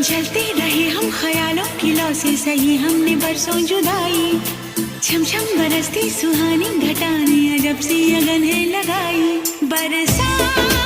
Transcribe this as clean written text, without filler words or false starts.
जलते रहे हम ख्यालों की लौ से, सही हमने बरसों जुदाई। छम छम बरसती सुहानी घटाने, अजब सी अगन है लगाई। बरसा